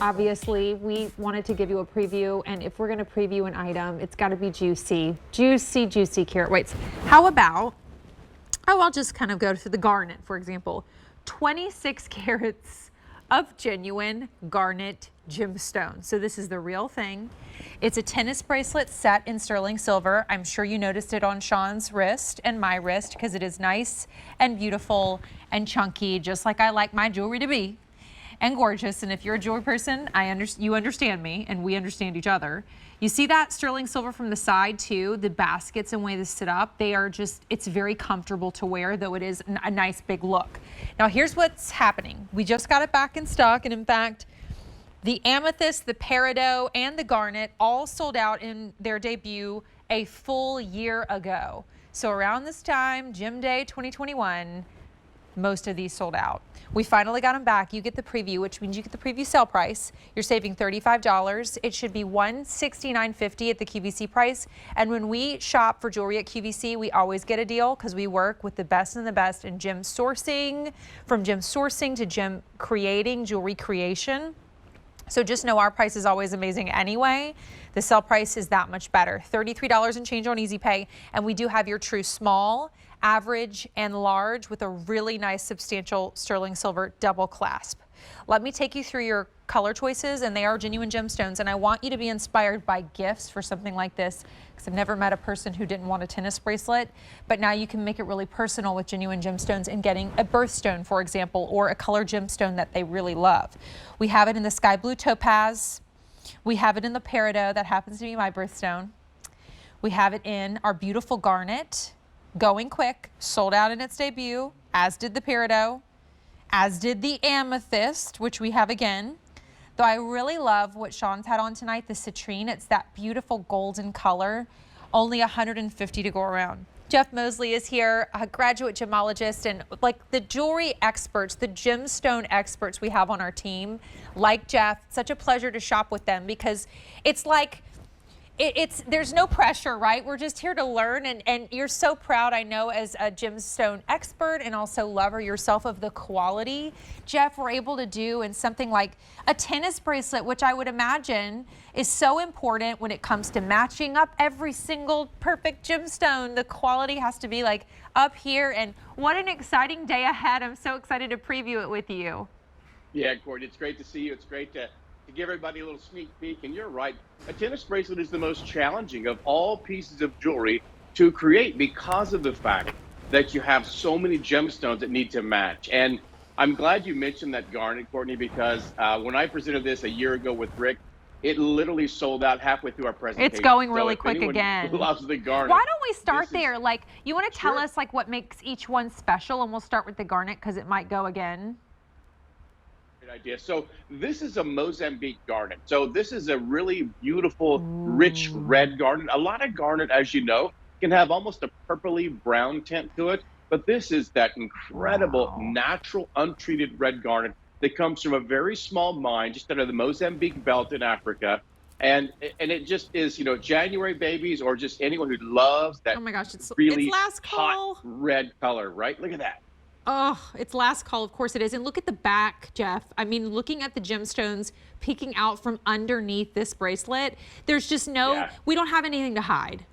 obviously, we wanted to give you a preview, and if we're going to preview an item, it's got to be juicy. Juicy, juicy carat weights. How about, oh, I'll just kind of go to the garnet, for example. 26 carats of genuine garnet gemstone. So this is the real thing. It's a tennis bracelet set in sterling silver. I'm sure you noticed it on Sean's wrist and my wrist because it is nice and beautiful and chunky, just like I like my jewelry to be, and gorgeous. And if you're a jewelry person, you understand me, and we understand each other. You see that sterling silver from the side too, the baskets and way they sit up, they are just, it's very comfortable to wear, though it is a nice big look. Now here's what's happening. We just got it back in stock, and in fact, the amethyst, the peridot, and the garnet all sold out in their debut a full year ago. So around this time, Gem Day 2021, most of these sold out. We finally got them back. You get the preview, which means you get the preview sale price. You're saving $35. It should be $169.50 at the QVC price. And when we shop for jewelry at QVC, we always get a deal because we work with the best and the best in gem sourcing, from gem sourcing to gem creating, jewelry creation. So just know our price is always amazing anyway. The sale price is that much better. $33 and change on Easy Pay. And we do have your true small, average, and large with a really nice substantial sterling silver double clasp. Let me take you through your color choices, and they are genuine gemstones. And I want you to be inspired by gifts for something like this, because I've never met a person who didn't want a tennis bracelet. But now you can make it really personal with genuine gemstones and getting a birthstone, for example, or a color gemstone that they really love. We have it in the sky blue topaz. We have it in the peridot, that happens to be my birthstone. We have it in our beautiful garnet, going quick, sold out in its debut, as did the peridot, as did the amethyst, which we have again. Though I really love what Sean's had on tonight, the citrine. It's that beautiful golden color, only $150 to go around. Jeff Mosley is here, a graduate gemologist, and like the jewelry experts, the gemstone experts we have on our team, like Jeff. Such a pleasure to shop with them, because it's like, there's no pressure, right? We're just here to learn, and you're so proud, I know, as a gemstone expert and also lover yourself of the quality. Jeff, we're able to do in something like a tennis bracelet, which I would imagine is so important when it comes to matching up every single perfect gemstone. The quality has to be like up here, and what an exciting day ahead. I'm so excited to preview it with you. Yeah, Courtney, it's great to see you. It's great to give everybody a little sneak peek, and you're right. A tennis bracelet is the most challenging of all pieces of jewelry to create, because of the fact that you have so many gemstones that need to match. And I'm glad you mentioned that garnet, Courtney, because when I presented this a year ago with Rick, it literally sold out halfway through our presentation. It's going really quick again. Loves the garnet. Why don't we start there? Like, you want to tell us like what makes each one special, and we'll start with the garnet because it might go again. Idea. So this is a Mozambique garnet. So this is a really beautiful, rich red garnet. A lot of garnet, as you know, can have almost a purpley brown tint to it, but this is that incredible, natural, untreated red garnet that comes from a very small mine just out of the Mozambique belt in Africa. And it just is, you know, January babies, or just anyone who loves that. Oh my gosh, it's really last call. Hot red color, right? Look at that. Oh, it's last call, of course it is. And look at the back, Jeff. I mean, looking at the gemstones peeking out from underneath this bracelet, there's just we don't have anything to hide.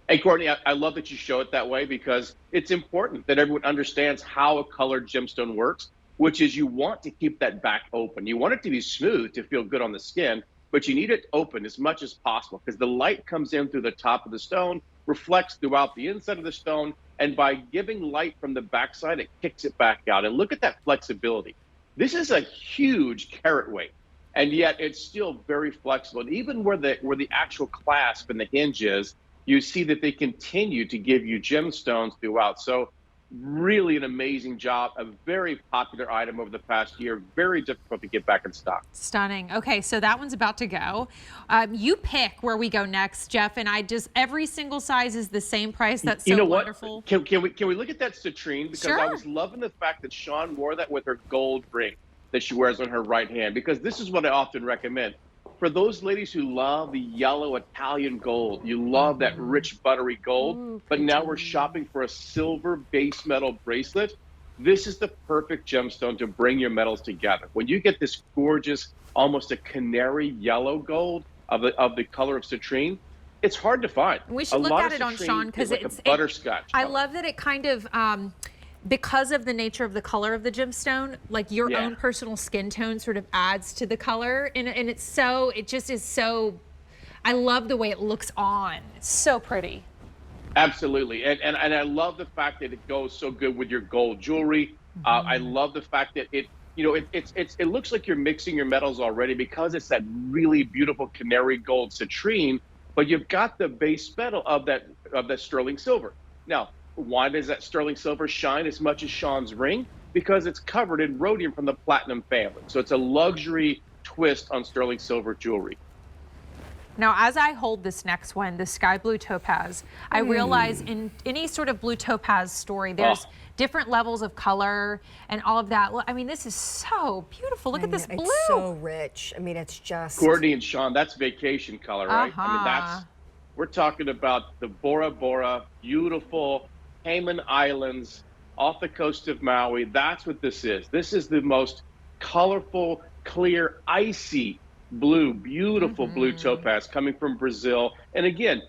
Hey, Courtney, I love that you show it that way, because it's important that everyone understands how a colored gemstone works, which is you want to keep that back open. You want it to be smooth to feel good on the skin, but you need it open as much as possible, because the light comes in through the top of the stone, reflects throughout the inside of the stone, and by giving light from the backside, it kicks it back out. And look at that flexibility. This is a huge carat weight, and yet it's still very flexible. And even where the actual clasp and the hinge is, you see that they continue to give you gemstones throughout. So really an amazing job, a very popular item over the past year, very difficult to get back in stock. Stunning. Okay, so that one's about to go. You pick where we go next, Jeff, and every single size is the same price. That's so wonderful. Can we look at that citrine? Because I was loving the fact that Sean wore that with her gold ring that she wears on her right hand, because this is what I often recommend. For those ladies who love the yellow Italian gold, you love that rich buttery gold, but now we're shopping for a silver base metal bracelet. this is the perfect gemstone to bring your metals together. When you get this gorgeous, almost a canary yellow gold of the color of citrine, it's hard to find. We should look at it on Sean because like it's a butterscotch I color. love that it kind of because of the nature of the color of the gemstone, like your own personal skin tone sort of adds to the color, and it's so, it just is so, I love the way it looks on. It's so pretty. Absolutely, and I love the fact that it goes so good with your gold jewelry. I love the fact that it, it looks like you're mixing your metals already because it's that really beautiful canary gold citrine, but you've got the base metal of that sterling silver. Now, why does that sterling silver shine as much as Sean's ring? Because it's covered in rhodium from the platinum family. So it's a luxury twist on sterling silver jewelry. Now, as I hold this next one, the sky blue topaz, I realize in any sort of blue topaz story, there's different levels of color and all of that. I mean, this is so beautiful. Look at this blue. It's so rich. I mean, it's just... Courtney and Sean, that's vacation color, right? I mean, we're talking about the Bora Bora, beautiful Cayman Islands off the coast of Maui. That's what this is. This is the most colorful, clear, icy blue, beautiful blue topaz coming from Brazil. And again,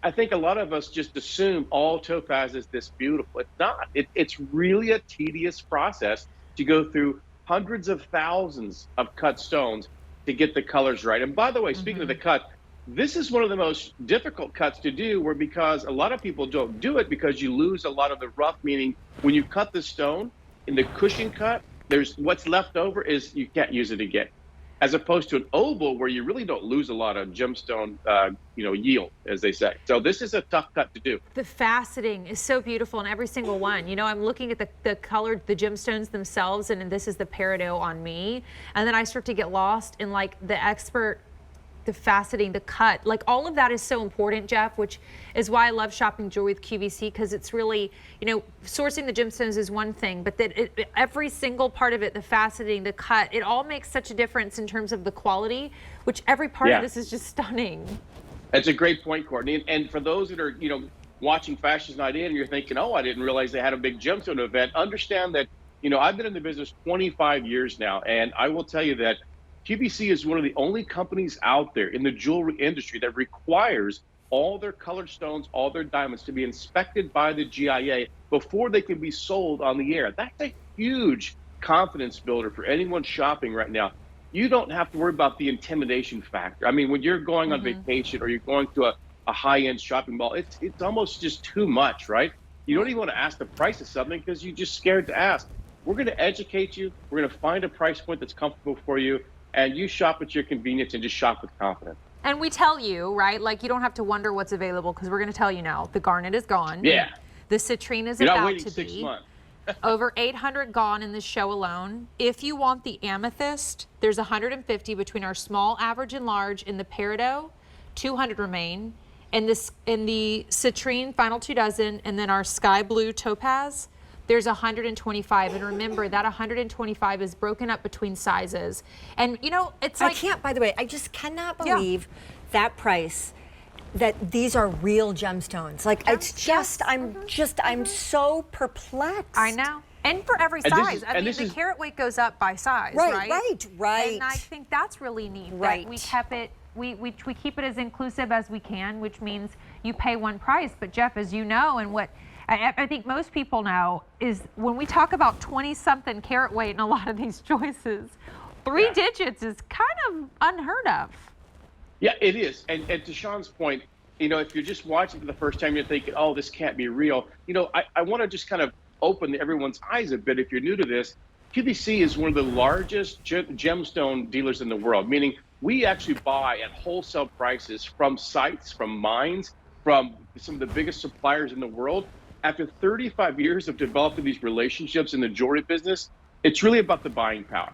I think a lot of us just assume all topaz is this beautiful. It's not. It's really a tedious process to go through hundreds of thousands of cut stones to get the colors right. And by the way, speaking of the cut, this is one of the most difficult cuts to do, because a lot of people don't do it because you lose a lot of the rough, meaning when you cut the stone in the cushion cut, there's what's left over is you can't use it again. As opposed to an oval where you really don't lose a lot of gemstone, yield, as they say. So this is a tough cut to do. The faceting is so beautiful in every single one. I'm looking at the color, the gemstones themselves, and this is the peridot on me. And then I start to get lost in like the faceting, the cut, like all of that is so important, Jeff, which is why I love shopping jewelry with QVC, because it's really, sourcing the gemstones is one thing, but that every single part of it, the faceting, the cut, it all makes such a difference in terms of the quality, which every part of this is just stunning. That's a great point, Courtney. And for those that are, watching Fashion Night In and you're thinking, oh, I didn't realize they had a big gemstone event, understand that, I've been in the business 25 years now, and I will tell you that QVC is one of the only companies out there in the jewelry industry that requires all their colored stones, all their diamonds to be inspected by the GIA before they can be sold on the air. That's a huge confidence builder for anyone shopping right now. You don't have to worry about the intimidation factor. I mean, when you're going on vacation or you're going to a high-end shopping mall, it's almost just too much, right? You don't even want to ask the price of something because you're just scared to ask. We're going to educate you. We're going to find a price point that's comfortable for you. And you shop at your convenience and just shop with confidence. And we tell you, right, like you don't have to wonder what's available, because we're going to tell you now. The garnet is gone. Yeah. The citrine is You're not about waiting to 6 be. months. Over 800 gone in this show alone. If you want the amethyst, there's 150 between our small, average, and large. In the peridot, 200 remain. In the citrine, final 2 dozen, and then our sky blue topaz, there's 125. And remember, that 125 is broken up between sizes. And it's like, by the way, I just cannot believe that price, that these are real gemstones. Like, it's just, I'm so perplexed. I know. And for every size. I mean, the carat weight goes up by size, right? Right. And I think that's really neat. Right. That we kept it, we keep it as inclusive as we can, which means you pay one price. But Jeff, as you know, and what I think most people know, is when we talk about 20-something carat weight in a lot of these choices, 3 digits is kind of unheard of. Yeah, it is. And to Sean's point, if you're just watching for the first time, you're thinking, oh, this can't be real. I want to just kind of open everyone's eyes a bit. If you're new to this, QVC is one of the largest gemstone dealers in the world, meaning we actually buy at wholesale prices from sites, from mines, from some of the biggest suppliers in the world. After 35 years of developing these relationships in the jewelry business, it's really about the buying power.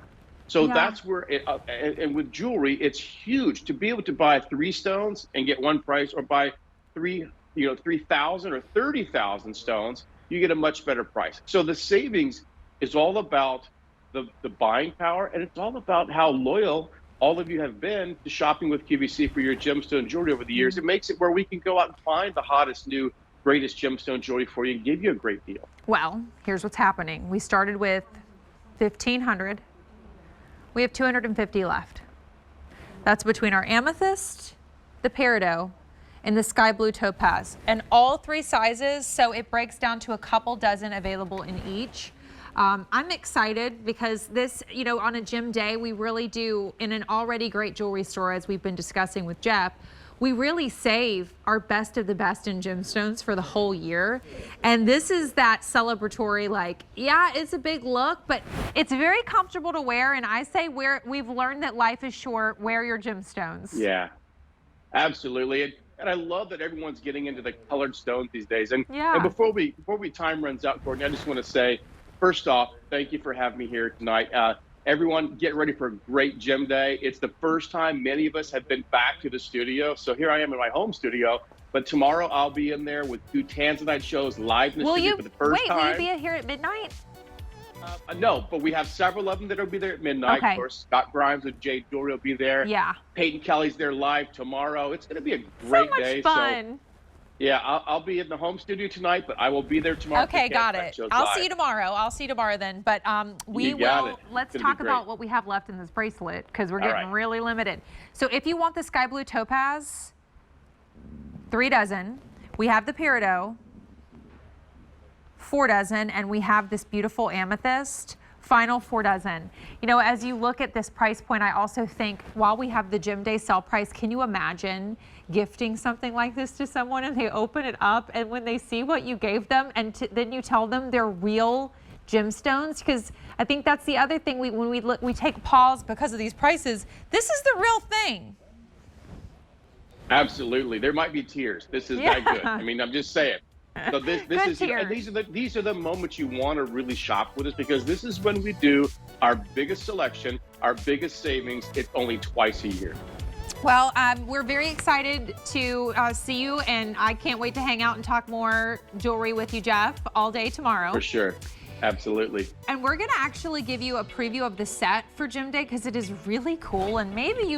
So that's where, and with jewelry, it's huge to be able to buy 3 stones and get one price, or buy 3,000 or 30,000 stones, you get a much better price. So the savings is all about the buying power, and it's all about how loyal all of you have been to shopping with QVC for your gemstone jewelry over the years. It makes it where we can go out and find the hottest new greatest gemstone jewelry for you and give you a great deal. Well, here's what's happening. We started with 1,500. We have 250 left. That's between our amethyst, the peridot, and the sky blue topaz, and all 3 sizes, so it breaks down to a couple dozen available in each. I'm excited because this, you know, on a gem day, we really do, in an already great jewelry store, as we've been discussing with Jeff, we really save our best of the best in gemstones for the whole year. And this is that celebratory, like, yeah, it's a big look, but it's very comfortable to wear. And I say we've learned that life is short, wear your gemstones. Yeah, absolutely. And I love that everyone's getting into the colored stones these days. And, Yeah. and before time runs out, Courtney, I just want to say, first off, thank you for having me here tonight. Everyone, get ready for a great gem day. It's the first time many of us have been back to the studio. So here I am in my home studio. But tomorrow I'll be in there with 2 Tanzanite shows live in the studio for the first time. Will you be here at midnight? No, but we have several of them that'll be there at midnight. Okay. Of course, Scott Grimes with Jade Jewelry will be there. Yeah. Peyton Kelly's there live tomorrow. It's going to be a So great much day. fun. So, yeah, I'll be in the home studio tonight, but I will be there tomorrow. Okay, got it. I'll see you tomorrow. I'll see you tomorrow then. But let's talk about what we have left in this bracelet, because we're getting really limited. So if you want the sky blue topaz, 3 dozen. We have the peridot, 4 dozen, and we have this beautiful amethyst, final 4 dozen. You know, as you look at this price point, I also think while we have the gem day sale price, can you imagine gifting something like this to someone and they open it up and when they see what you gave them and then you tell them they're real gemstones? Because I think that's the other thing, when we take a pause because of these prices, this is the real thing. Absolutely. There might be tears. This is that good. I mean, I'm just saying. So this is, and these are the moments you want to really shop with us, because this is when we do our biggest selection, our biggest savings. It's only twice a year. Well, we're very excited to see you, and I can't wait to hang out and talk more jewelry with you, Jeff, all day tomorrow. For sure. Absolutely. And we're going to actually give you a preview of the set for Gem Day, because it is really cool, and maybe you